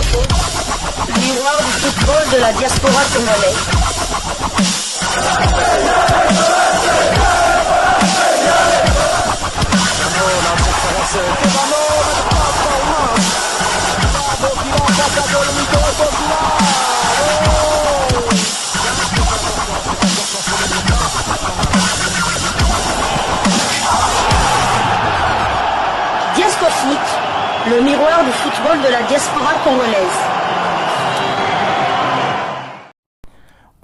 Foot, miroir du football de la diaspora congolaise. Diasco Foot, le miroir du football de la diaspora congolaise.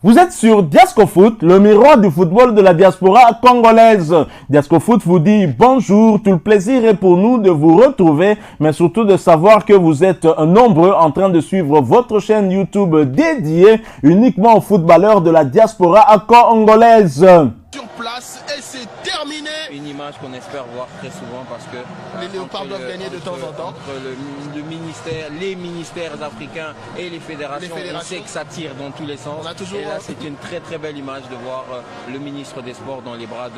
Vous êtes sur Diasco Foot, le miroir du football de la diaspora congolaise. Diasco Foot vous dit bonjour, tout le plaisir est pour nous de vous retrouver, mais surtout de savoir que vous êtes nombreux en train de suivre votre chaîne YouTube dédiée uniquement aux footballeurs de la diaspora congolaise. Sur place et c'est terminé. Une image qu'on espère voir très souvent parce que les léopards doivent gagner de temps en temps. Entre le ministère, les ministères africains et les fédérations, on sait que ça tire dans tous les sens. On a toujours et là, c'est une très très belle image de voir le ministre des Sports dans les bras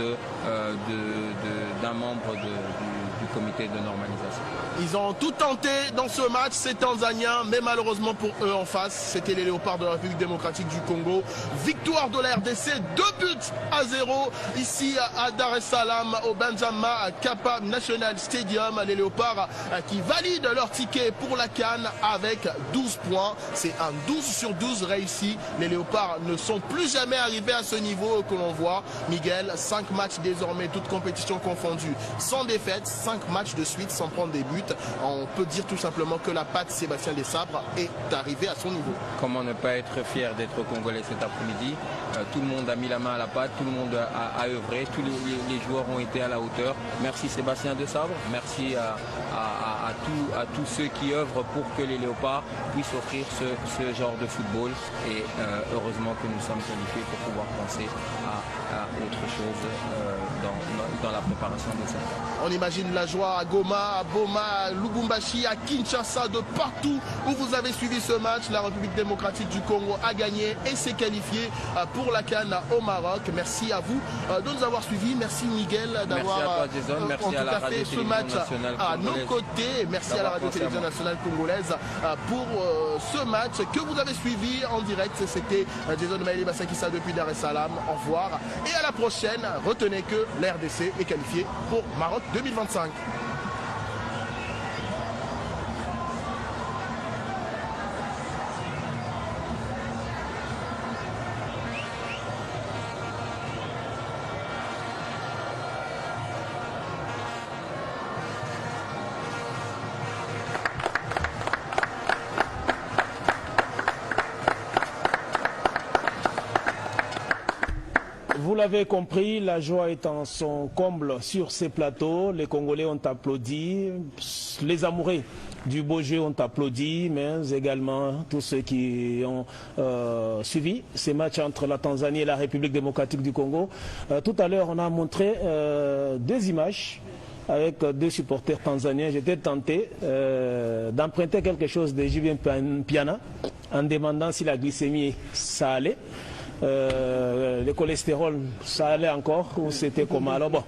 d'un membre du comité de normalisation. Ils ont tout tenté dans ce match, ces Tanzaniens, mais malheureusement pour eux en face, c'était les léopards de la République démocratique du Congo. Victoire de la RDC, 2-0 ici à Dar es Salaam, au Benjamin Kappa National Stadium. Les léopards qui valident leur ticket pour la CAN avec 12 points. C'est un 12 sur 12 réussi. Les léopards ne sont plus jamais arrivés à ce niveau que l'on voit. Miguel, 5 matchs désormais, toutes compétitions confondues, sans défaite, 5 matchs de suite sans prendre des buts. On peut dire tout simplement que la patte Sébastien Desabre est arrivée à son niveau. Comment ne pas être fier d'être congolais cet après-midi? Tout le monde a mis la main à la pâte, tout le monde a œuvré, tous les joueurs ont été à la hauteur. Merci Sébastien Desabre, merci à tous ceux qui œuvrent pour que les léopards puissent offrir ce genre de football. Et heureusement que nous sommes qualifiés pour pouvoir penser à autre chose dans la préparation de cette CAN. On imagine la joie à Goma, à Boma, à Lubumbashi, à Kinshasa, de partout où vous avez suivi ce match. La République démocratique du Congo a gagné et s'est qualifiée pour la CAN au Maroc. Merci à vous de nous avoir suivis. Merci Miguel d'avoir fait ce match à nos côtés. Merci à la Radio-Télévision Nationale Congolaise pour ce match que vous avez suivi en direct. C'était Jason Maëli Bassakissa depuis Dar es Salaam. Au revoir et à la prochaine. Retenez que la RDC est qualifiée pour Maroc 2025. Vous l'avez compris, la joie est en son comble sur ces plateaux. Les Congolais ont applaudi, les amoureux du beau jeu ont applaudi, mais également tous ceux qui ont suivi ces matchs entre la Tanzanie et la République démocratique du Congo. Tout à l'heure, on a montré deux images avec deux supporters tanzaniens. J'étais tenté d'emprunter quelque chose de Julien Piana en demandant si la glycémie, ça allait. Le cholestérol, ça allait encore ou c'était comment? Alors bon,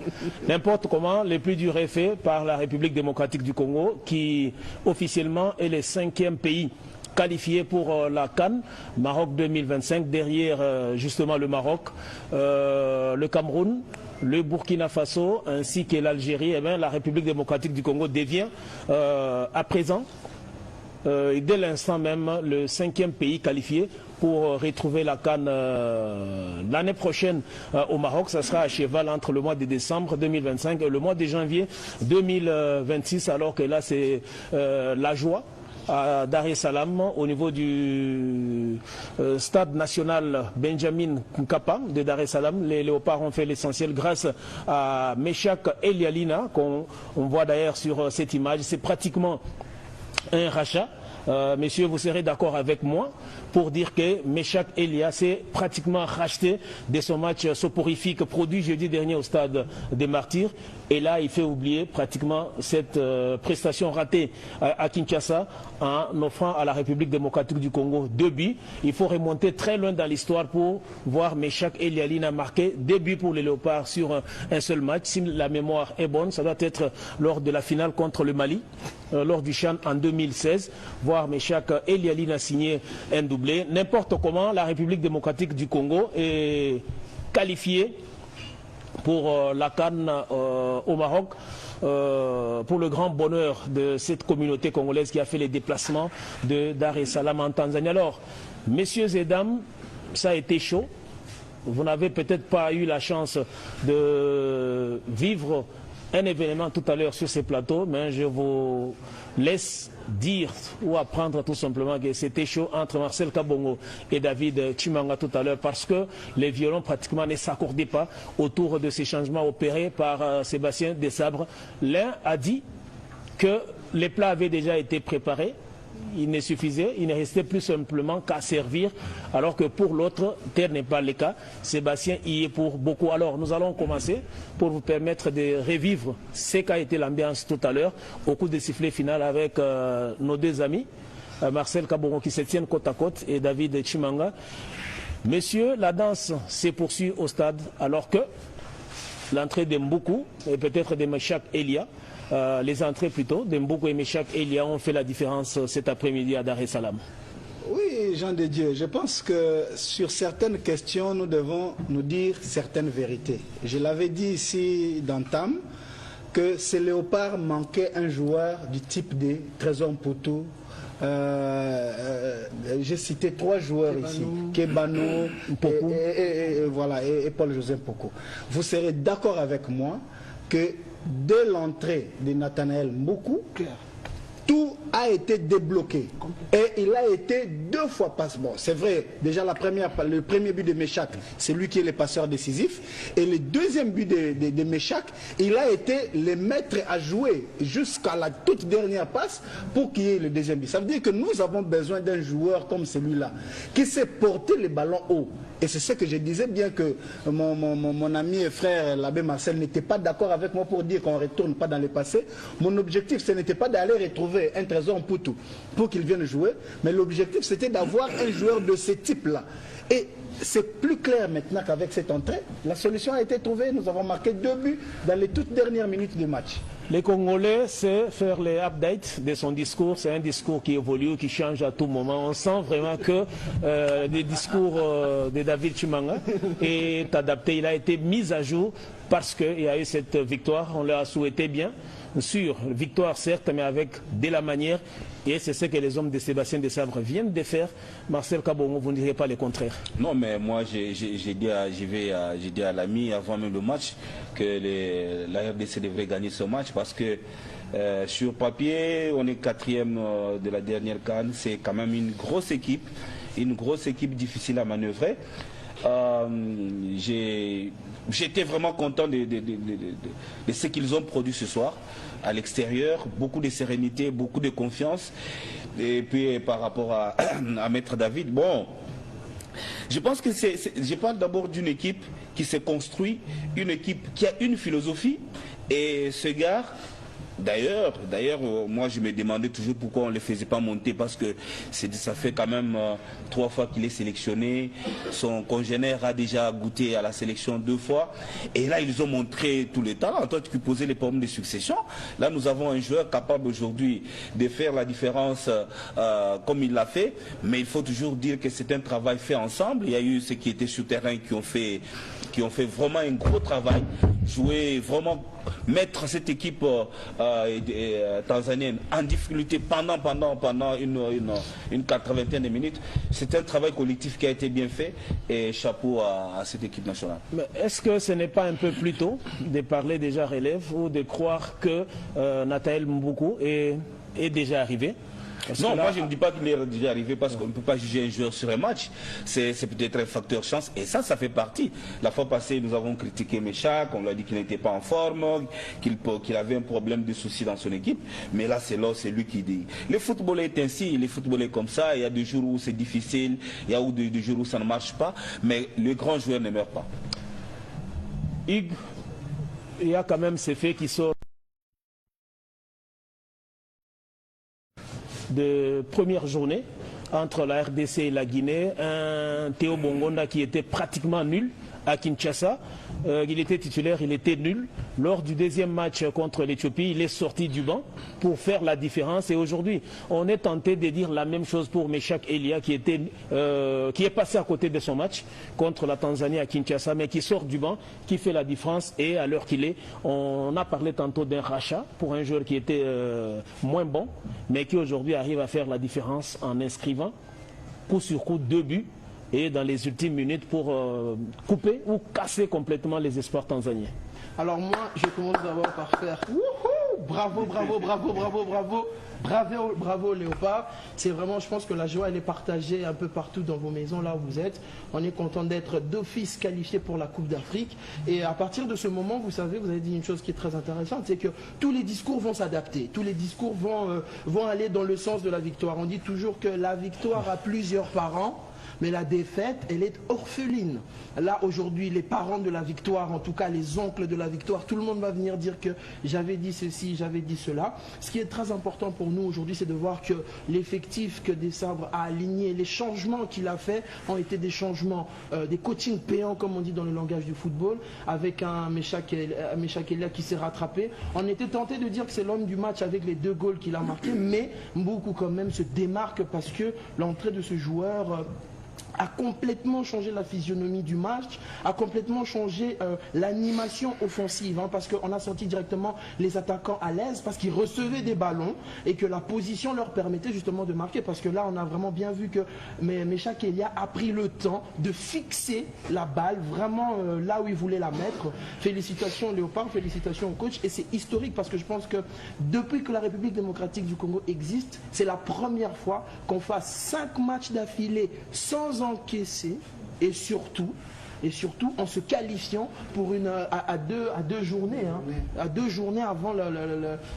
n'importe comment, le plus dur est fait par la République démocratique du Congo qui officiellement est le 5e pays qualifié pour la CAN, Maroc 2025, derrière justement le Maroc, le Cameroun, le Burkina Faso ainsi que l'Algérie. Eh bien, la République démocratique du Congo devient à présent, dès l'instant même, le 5e pays qualifié pour retrouver la CAN l'année prochaine au Maroc. Ça sera à cheval entre le mois de décembre 2025 et le mois de janvier 2026, alors que là c'est la joie à Dar es Salaam au niveau du stade national Benjamin Nkapa de Dar es Salaam. Les léopards ont fait l'essentiel grâce à Meshak Elialina qu'on voit d'ailleurs sur cette image. C'est pratiquement un rachat. Messieurs, vous serez d'accord avec moi pour dire que Meshak Elia s'est pratiquement racheté de son match soporifique produit jeudi dernier au stade des Martyrs. Et là, il fait oublier pratiquement cette prestation ratée à Kinshasa en offrant à la République démocratique du Congo 2 buts. Il faut remonter très loin dans l'histoire pour voir Meshak Elialina marquer 2 buts pour les Léopards sur un seul match. Si la mémoire est bonne, ça doit être lors de la finale contre le Mali, lors du CHAN en 2016, voire Léopard Meshak Elialine a signé un doublé. N'importe comment, la République démocratique du Congo est qualifiée pour la CAN au Maroc, pour le grand bonheur de cette communauté congolaise qui a fait les déplacements de Dar es Salaam en Tanzanie. Alors, messieurs et dames, ça a été chaud. Vous n'avez peut-être pas eu la chance de vivre un événement tout à l'heure sur ces plateaux, mais je vous laisse dire ou apprendre tout simplement que c'était chaud entre Marcel Kabongo et David Chimanga tout à l'heure parce que les violons pratiquement ne s'accordaient pas autour de ces changements opérés par Sébastien Desabre. L'un a dit que les plats avaient déjà été préparés. Il ne suffisait, il ne restait plus simplement qu'à servir, alors que pour l'autre, tel n'est pas le cas. Sébastien y est pour beaucoup. Alors nous allons commencer pour vous permettre de revivre ce qu'a été l'ambiance tout à l'heure au coup de sifflet final avec nos deux amis, Marcel Kabongo qui se tiennent côte à côte et David Chimanga. Messieurs, la danse se poursuit au stade alors que l'entrée de Mboukou et peut-être de Meshak Elia, les entrées plutôt, de Mboukou et Meshak Elia ont fait la différence cet après-midi à Dar es Salaam. Oui, Jean de Dieu, je pense que sur certaines questions, nous devons nous dire certaines vérités. Je l'avais dit ici d'entame que ces Léopards manquaient un joueur du type de Trésor Mputu. J'ai cité 3 joueurs ici, Kebano et Paul-José Mpoko. Vous serez d'accord avec moi que dès l'entrée de Nathanaël Mboukou, tout a été débloqué. Et il a été 2 fois passé. Bon, c'est vrai, déjà le premier but de Meshak, c'est lui qui est le passeur décisif. Et le deuxième but de Meshak, il a été le maître à jouer jusqu'à la toute dernière passe pour qu'il y ait le deuxième but. Ça veut dire que nous avons besoin d'un joueur comme celui-là, qui sait porter les ballons haut. Et c'est ce que je disais, bien que mon ami et frère l'abbé Marcel n'était pas d'accord avec moi pour dire qu'on ne retourne pas dans le passé. Mon objectif, ce n'était pas d'aller retrouver un Trésor Mputu pour qu'il vienne jouer, mais l'objectif, c'était d'avoir un joueur de ce type-là. Et c'est plus clair maintenant qu'avec cette entrée, la solution a été trouvée. Nous avons marqué 2 buts dans les toutes dernières minutes du match. Les Congolais, c'est faire les updates de son discours. C'est un discours qui évolue, qui change à tout moment. On sent vraiment que le discours de David Chimanga est adapté. Il a été mis à jour parce qu'il y a eu cette victoire. On l'a souhaité bien sûr. Victoire certes, mais avec de la manière. Et c'est ce que les hommes de Sébastien Desabre viennent de faire. Marcel Kabongo, vous ne direz pas le contraire? Non, mais moi, j'ai dit à l'ami avant même le match que la RDC devrait gagner ce match parce que sur papier, on est 4e de la dernière CAN. C'est quand même une grosse équipe difficile à manœuvrer. J'étais vraiment content de ce qu'ils ont produit ce soir à l'extérieur, beaucoup de sérénité, beaucoup de confiance. Et puis par rapport à Maître David, bon, je pense que je parle d'abord d'une équipe qui s'est construite, une équipe qui a une philosophie. Et ce gars, d'ailleurs, moi je me demandais toujours pourquoi on ne les faisait pas monter, parce que ça fait quand même 3 fois qu'il est sélectionné. Son congénère a déjà goûté à la sélection 2 fois. Et là, ils ont montré tout le talent. Toi, tu posais les problèmes de succession. Là, nous avons un joueur capable aujourd'hui de faire la différence comme il l'a fait. Mais il faut toujours dire que c'est un travail fait ensemble. Il y a eu ceux qui étaient sur terrain qui ont fait vraiment un gros travail. Jouer vraiment, mettre cette équipe tanzanienne en difficulté pendant une 80aine de minutes. C'est un travail collectif qui a été bien fait et chapeau à cette équipe nationale. Mais est-ce que ce n'est pas un peu plus tôt de parler déjà relève ou de croire que Nathanaël Mboukou est déjà arrivé? Non, moi je ne dis pas qu'il est déjà arrivé parce qu'on ne peut pas juger un joueur sur un match. C'est peut-être un facteur chance et ça fait partie. La fois passée, nous avons critiqué Meshak, on lui a dit qu'il n'était pas en forme, qu'il avait un problème de soucis dans son équipe. Mais là, c'est lui qui dit. Le football est ainsi, le football est comme ça. Il y a des jours où c'est difficile, il y a des jours où ça ne marche pas. Mais le grand joueur ne meurt pas. Hugues, il y a quand même ces faits qui sortent de première journée entre la RDC et la Guinée, un Théo Bongonda qui était pratiquement nul à Kinshasa. Il était titulaire, il était nul. Lors du deuxième match contre l'Éthiopie, il est sorti du banc pour faire la différence. Et aujourd'hui, on est tenté de dire la même chose pour Meshak Elia qui est passé à côté de son match contre la Tanzanie à Kinshasa, mais qui sort du banc, qui fait la différence. Et à l'heure qu'il est, on a parlé tantôt d'un rachat pour un joueur qui était moins bon, mais qui aujourd'hui arrive à faire la différence en inscrivant coup sur coup 2 buts. Et dans les ultimes minutes pour couper ou casser complètement les espoirs tanzaniens. Alors moi, je commence d'abord par faire bravo, bravo, bravo, bravo, bravo, bravo, bravo Léopard. C'est vraiment, je pense que la joie, elle est partagée un peu partout dans vos maisons, là où vous êtes. On est content d'être d'office qualifié pour la Coupe d'Afrique. Et à partir de ce moment, vous savez, vous avez dit une chose qui est très intéressante, c'est que tous les discours vont s'adapter. Tous les discours vont aller dans le sens de la victoire. On dit toujours que la victoire a plusieurs parents. Mais la défaite, elle est orpheline. Là, aujourd'hui, les parents de la victoire, en tout cas les oncles de la victoire, tout le monde va venir dire que j'avais dit ceci, j'avais dit cela. Ce qui est très important pour nous aujourd'hui, c'est de voir que l'effectif que Desabre a aligné, les changements qu'il a fait ont été des changements, des coachings payants, comme on dit dans le langage du football, avec un Meshak Elia qui s'est rattrapé. On était tenté de dire que c'est l'homme du match avec les 2 goals qu'il a marqués, mais Mboukou quand même se démarque parce que l'entrée de ce joueur a complètement changé la physionomie du match, a complètement changé l'animation offensive, hein, parce qu'on a senti directement les attaquants à l'aise, parce qu'ils recevaient des ballons et que la position leur permettait justement de marquer, parce que là on a vraiment bien vu que Meshak Elia a pris le temps de fixer la balle vraiment là où il voulait la mettre. Félicitations Léopard, félicitations au coach, et c'est historique parce que je pense que depuis que la République démocratique du Congo existe, c'est la première fois qu'on fasse 5 matchs d'affilée sans encaisser et surtout en se qualifiant pour à deux journées, hein, à 2 journées avant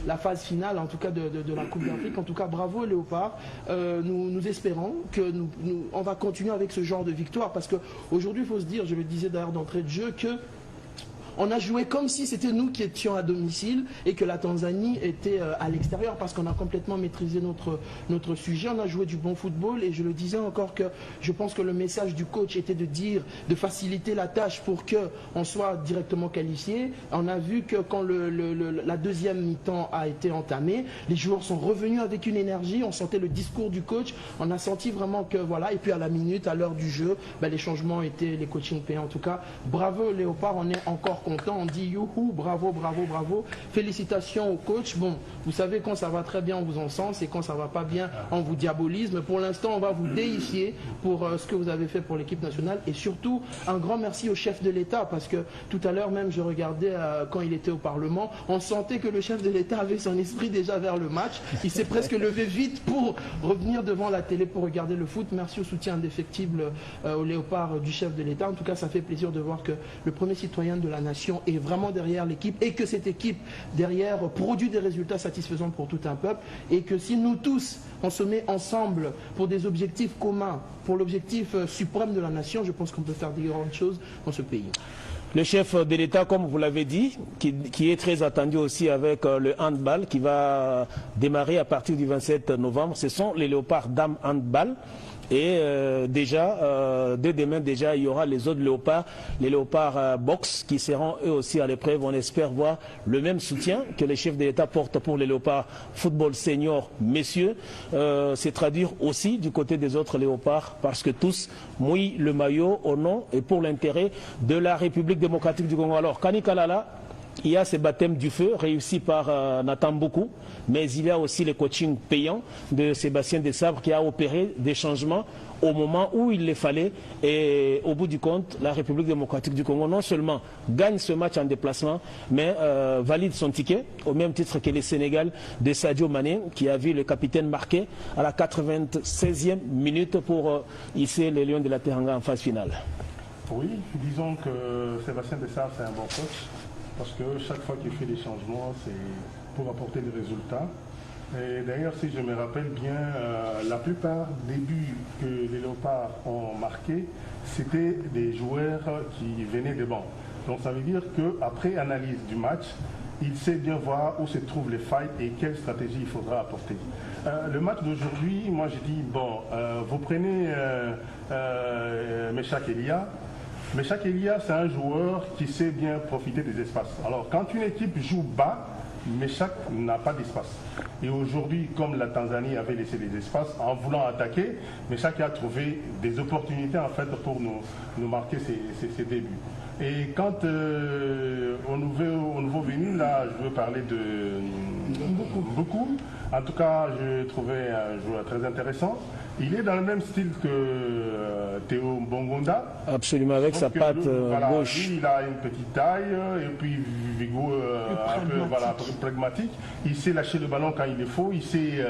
la phase finale, en tout cas de la Coupe d'Afrique. En tout cas, bravo Léopard. Nous espérons que on va continuer avec ce genre de victoire, parce qu'aujourd'hui, il faut se dire, je le disais d'ailleurs d'entrée de jeu, que on a joué comme si c'était nous qui étions à domicile et que la Tanzanie était à l'extérieur, parce qu'on a complètement maîtrisé notre sujet. On a joué du bon football et je le disais encore que je pense que le message du coach était de faciliter la tâche pour qu'on soit directement qualifié. On a vu que quand la deuxième mi-temps a été entamée, les joueurs sont revenus avec une énergie, on sentait le discours du coach, on a senti vraiment que voilà, et puis à la minute, à l'heure du jeu, les changements étaient les coachings payants. En tout cas, bravo Léopard, on est encore content, on dit youhou, bravo, bravo, bravo, félicitations au coach. Bon, vous savez, quand ça va très bien, on vous encense, et quand ça va pas bien, on vous diabolise, mais pour l'instant, on va vous déifier pour ce que vous avez fait pour l'équipe nationale, et surtout, un grand merci au chef de l'État, parce que tout à l'heure même, je regardais quand il était au Parlement, on sentait que le chef de l'État avait son esprit déjà vers le match, il s'est presque levé vite pour revenir devant la télé pour regarder le foot. Merci au soutien indéfectible au Léopard du chef de l'État. En tout cas, ça fait plaisir de voir que le premier citoyen de la nation est vraiment derrière l'équipe, et que cette équipe derrière produit des résultats satisfaisants pour tout un peuple, et que si nous tous on se met ensemble pour des objectifs communs, pour l'objectif suprême de la nation, je pense qu'on peut faire des grandes choses dans ce pays. Le chef de l'État, comme vous l'avez dit, qui est très attendu aussi avec le handball qui va démarrer à partir du 27 novembre, ce sont les Léopards dames handball. Et dès demain, déjà, il y aura les autres léopards, les léopards box, qui seront eux aussi à l'épreuve. On espère voir le même soutien que les chefs de l'État portent pour les léopards football senior, messieurs. C'est traduire aussi du côté des autres léopards, parce que tous mouillent le maillot au nom et pour l'intérêt de la République démocratique du Congo. Alors, Kani Kalala, il y a ces baptêmes du feu réussis par Nathan Mboukou, mais il y a aussi les coachings payants de Sébastien Desabre qui a opéré des changements au moment où il les fallait, et au bout du compte, la République démocratique du Congo non seulement gagne ce match en déplacement, mais valide son ticket, au même titre que le Sénégal de Sadio Mané, qui a vu le capitaine marqué à la 96e minute pour hisser les Lions de la Teranga en phase finale. Oui, disons que Sébastien Desabre, c'est un bon coach, parce que chaque fois qu'il fait des changements, c'est pour apporter des résultats. Et d'ailleurs, si je me rappelle bien, la plupart des buts que les Léopards ont marqués, c'était des joueurs qui venaient des bancs. Donc ça veut dire qu'après analyse du match, il sait bien voir où se trouvent les failles et quelle stratégie il faudra apporter. Le match d'aujourd'hui, moi je dis, bon, vous prenez Meshak Elia, Mais chaque Elia, c'est un joueur qui sait bien profiter des espaces. Alors, quand une équipe joue bas, Meshak n'a pas d'espace. Et aujourd'hui, comme la Tanzanie avait laissé des espaces, en voulant attaquer, Meshak a trouvé des opportunités en fait pour nous marquer ses débuts. Et quant au nouveau venu, là, je veux parler de beaucoup. En tout cas, je trouvais un joueur très intéressant. Il est dans le même style que Théo Mbongonda. Absolument, avec sa patte gauche. Lui, il a une petite taille et puis Vigo un peu pragmatique. Il sait lâcher le ballon quand il est faux. Il sait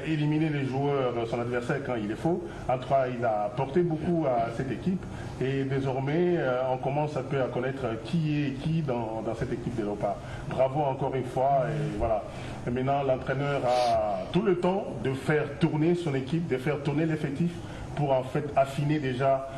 éliminer les joueurs, son adversaire quand il est faux. En tout cas, il a porté beaucoup à cette équipe. Et désormais, on commence un peu à connaître qui est qui dans cette équipe de Léopard. Bravo encore une fois. Et voilà. Et maintenant, l'entraîneur a tout le temps de faire tourner son équipe, de faire tourner l'effectif pour en fait affiner déjà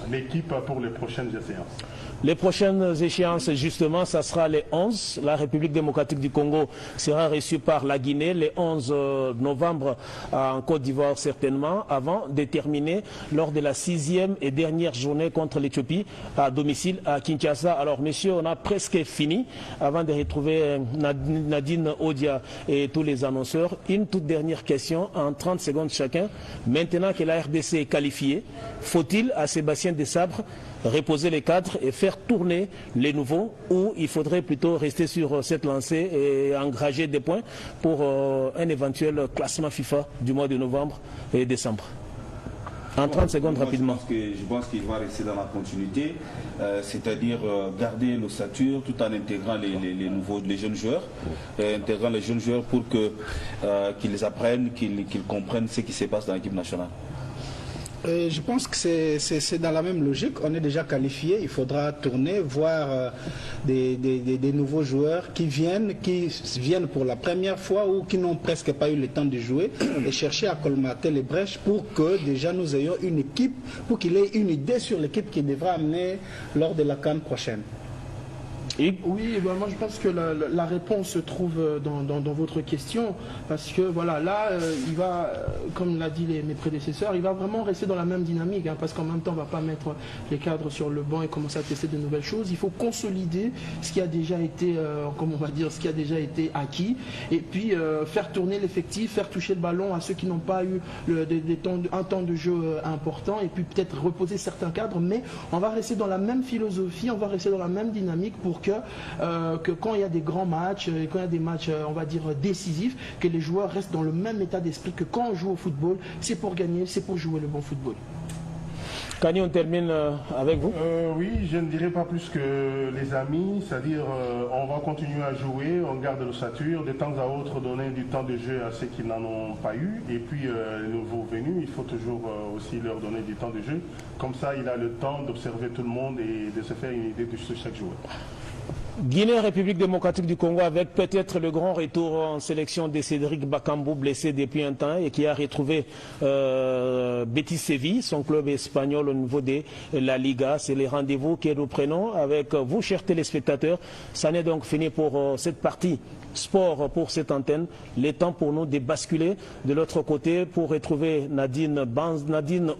l'équipe pour les prochaines séances. Les prochaines échéances, justement, ça sera les 11. La République démocratique du Congo sera reçue par la Guinée les 11 novembre en Côte d'Ivoire certainement, avant de terminer lors de la 6e et dernière journée contre l'Éthiopie à domicile à Kinshasa. Alors, messieurs, on a presque fini. Avant de retrouver Nadine Odia et tous les annonceurs, une toute dernière question en 30 secondes chacun. Maintenant que la RDC est qualifiée, faut-il à Sébastien Desabre reposer les cadres et faire tourner les nouveaux, ou il faudrait plutôt rester sur cette lancée et engranger des points pour un éventuel classement FIFA du mois de novembre et décembre? En 30 secondes rapidement. Je pense qu'il va rester dans la continuité, c'est-à-dire garder l'ossature tout en intégrant les jeunes joueurs, intégrant les jeunes joueurs pour qu'ils apprennent, qu'ils comprennent ce qui se passe dans l'équipe nationale. Je pense que c'est dans la même logique. On est déjà qualifié. Il faudra tourner, voir des nouveaux joueurs qui viennent pour la première fois ou qui n'ont presque pas eu le temps de jouer et chercher à colmater les brèches pour que déjà nous ayons une équipe, pour qu'il ait une idée sur l'équipe qui devra amener lors de la CAN prochaine. Oui, bah moi je pense que la réponse se trouve dans votre question, parce que voilà, là, il va, comme l'a dit mes prédécesseurs, il va vraiment rester dans la même dynamique, hein, parce qu'en même temps, on ne va pas mettre les cadres sur le banc et commencer à tester de nouvelles choses. Il faut consolider ce qui a déjà été, comment on va dire, ce qui a déjà été acquis, et puis faire tourner l'effectif, faire toucher le ballon à ceux qui n'ont pas eu un temps de jeu important, et puis peut-être reposer certains cadres, mais on va rester dans la même philosophie, on va rester dans la même dynamique pour que quand il y a des grands matchs, quand il y a des matchs, on va dire, décisifs, que les joueurs restent dans le même état d'esprit que quand on joue au football, c'est pour gagner, c'est pour jouer le bon football. Kani, on termine avec vous. Oui, je ne dirais pas plus que les amis, c'est-à-dire on va continuer à jouer, on garde l'ossature, de temps à autre donner du temps de jeu à ceux qui n'en ont pas eu, et puis les nouveaux venus, il faut toujours aussi leur donner du temps de jeu, comme ça il a le temps d'observer tout le monde et de se faire une idée de chaque joueur. Guinée, République démocratique du Congo, avec peut-être le grand retour en sélection de Cédric Bakambu, blessé depuis un temps et qui a retrouvé Betis Séville, son club espagnol au niveau de la Liga. C'est les rendez-vous que nous prenons avec vous, chers téléspectateurs. Ça n'est donc fini pour cette partie sport, pour cette antenne. Le temps pour nous de basculer de l'autre côté pour retrouver Nadine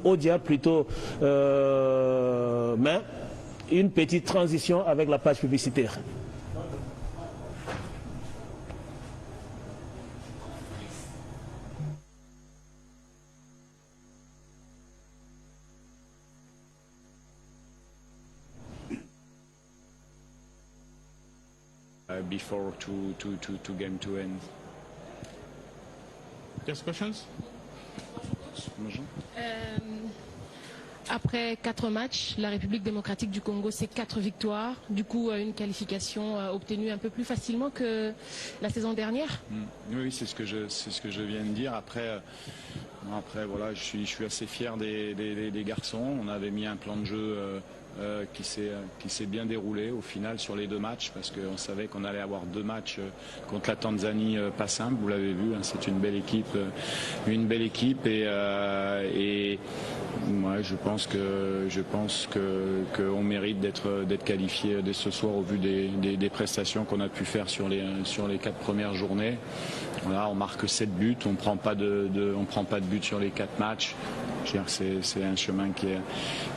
Odia plutôt, mais une petite transition avec la page publicitaire. Before to game to end. Yes, questions? Après 4 matchs, la République démocratique du Congo, c'est 4 victoires. Du coup, une qualification obtenue un peu plus facilement que la saison dernière. Oui, c'est ce que je viens de dire. Après voilà, je suis assez fier des garçons. On avait mis un plan de jeu qui s'est bien déroulé au final sur les 2 matchs, parce qu'on savait qu'on allait avoir 2 matchs contre la Tanzanie pas simple, vous l'avez vu, hein, c'est une belle équipe et ouais, je pense qu'on mérite d'être qualifié dès ce soir au vu des prestations qu'on a pu faire sur les 4 premières journées. Voilà, on marque 7 buts, on prend pas de but sur les 4 matchs. Je veux dire, c'est un chemin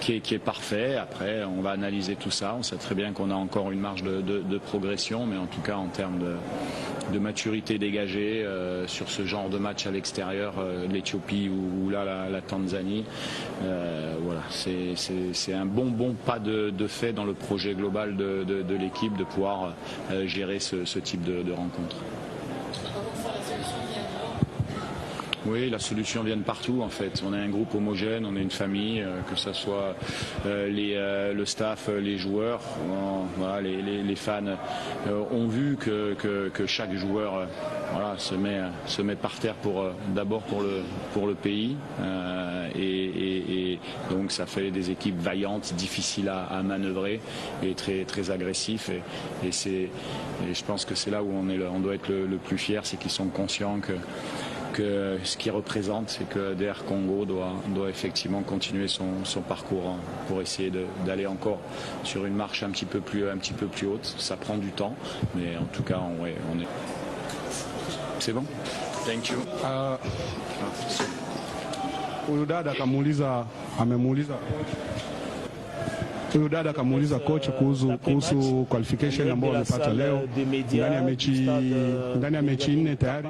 qui est parfait. Après, on va analyser tout ça. On sait très bien qu'on a encore une marge de progression, mais en tout cas, en termes de maturité dégagée sur ce genre de match à l'extérieur, l'Éthiopie ou là la Tanzanie, voilà, c'est un bon pas de fait dans le projet global de l'équipe de pouvoir gérer ce type de rencontre. Oui, la solution vient de partout en fait. On est un groupe homogène, on est une famille, que ce soit le staff, les joueurs, voilà, les fans ont vu que chaque joueur voilà, se met par terre d'abord pour le pays et donc ça fait des équipes vaillantes, difficiles à manœuvrer et très agressifs et je pense que c'est là où on doit être le plus fier, c'est qu'ils sont conscients que ce qu'il représente, c'est que DR Congo doit effectivement continuer son parcours pour essayer d'aller encore sur une marche un petit peu plus haute. Ça prend du temps, mais en tout cas, on est. C'est bon? Thank you. Huyu dada kamuuliza coach kuhusu qualification ambayo wamepata leo ndani ya mechi 4 tayari.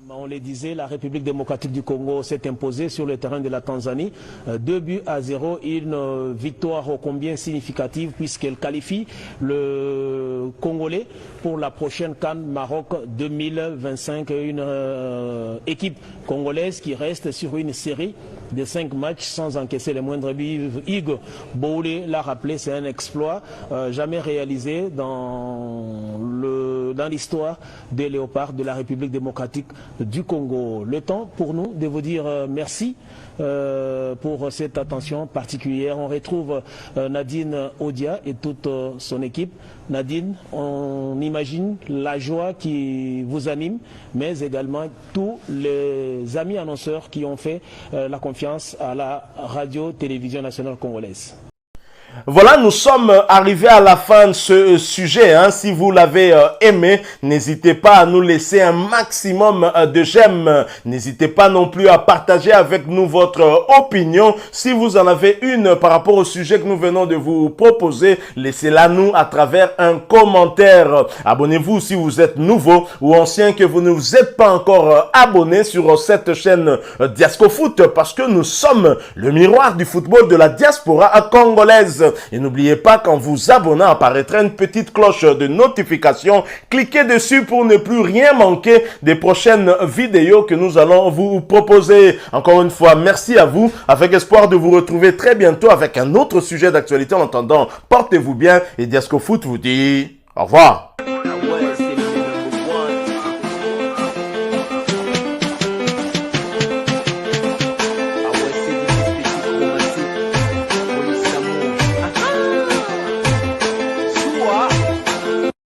On le disait, la République démocratique du Congo s'est imposée sur le terrain de la Tanzanie. 2-0, une victoire ô combien significative puisqu'elle qualifie le Congolais pour la prochaine CAN Maroc 2025. Une équipe congolaise qui reste sur une série de 5 matchs sans encaisser les moindres buts. Hugues Boulé l'a rappelé, c'est un exploit jamais réalisé dans l'histoire des Léopards de la République démocratique du Congo. Le temps pour nous de vous dire merci pour cette attention particulière. On retrouve Nadine Odia et toute son équipe. Nadine, on imagine la joie qui vous anime, mais également tous les amis annonceurs qui ont fait la confiance à la radio-télévision nationale congolaise. Voilà, nous sommes arrivés à la fin de ce sujet. Hein. Si vous l'avez aimé, n'hésitez pas à nous laisser un maximum de j'aime. N'hésitez pas non plus à partager avec nous votre opinion. Si vous en avez une par rapport au sujet que nous venons de vous proposer, laissez-la nous à travers un commentaire. Abonnez-vous si vous êtes nouveau ou ancien que vous ne vous êtes pas encore abonné sur cette chaîne Diascofoot parce que nous sommes le miroir du football de la diaspora congolaise. Et n'oubliez pas qu'en vous abonnant apparaîtra une petite cloche de notification. Cliquez dessus pour ne plus rien manquer des prochaines vidéos que nous allons vous proposer. Encore une fois, merci à vous. Avec espoir de vous retrouver très bientôt avec un autre sujet d'actualité. En attendant, portez-vous bien et Diascofoot vous dit au revoir.